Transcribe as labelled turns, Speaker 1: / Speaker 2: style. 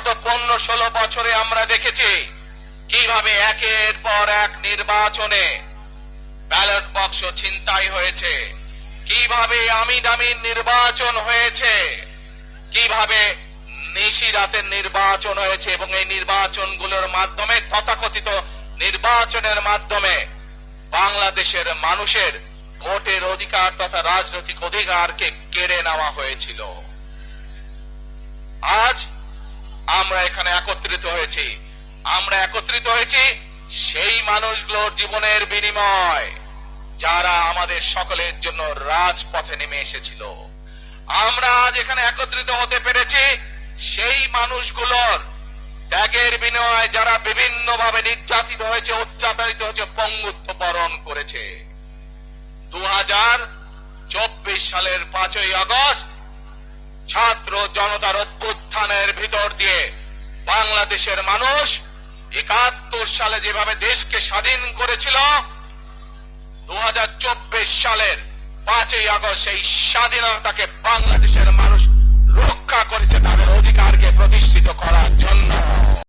Speaker 1: গত 15-16 বছরে আমরা দেখেছি কিভাবে একের পর এক নির্বাচনে ব্যালট বাক্স ছিনতাই হয়েছে, কিভাবে আমিন নির্বাচন হয়েছে, কিভাবে নিশি রাতের নির্বাচন হয়েছে এবং এই নির্বাচনগুলোর মাধ্যমে, তথাকথিত নির্বাচনের মাধ্যমে বাংলাদেশের মানুষের ভোটের অধিকার তথা রাজনৈতিক অধিকারকে কেড়ে নেওয়া হয়েছিল। আজ আমরা এখানে একত্রিত হয়েছি, সেই মানুষগুলোর জীবনের বিনিময় যারা আমাদের সকলের জন্য রাজপথে নেমে এসেছিল। আমরা আজ এখানে একত্রিত হতে পেরেছি সেই মানুষগুলোর ত্যাগের বিনিময়ে যারা বিভিন্নভাবে নির্যাতিত হয়েছে, অত্যাচারিত হয়েছে, পঙ্গুত্ব বরণ করেছে। 2024 সালের 5ই আগস্ট ছাত্র জনতার অভ্যুত্থানের ভিতর দিয়ে বাংলাদেশের মানুষ 71 সালে যেভাবে দেশকে স্বাধীন করেছিল, 2024 সালের 5ই আগস্ট সেই স্বাধীনতাকে বাংলাদেশের মানুষ রক্ষা করেছে তাদের অধিকারকে প্রতিষ্ঠিত করার জন্য।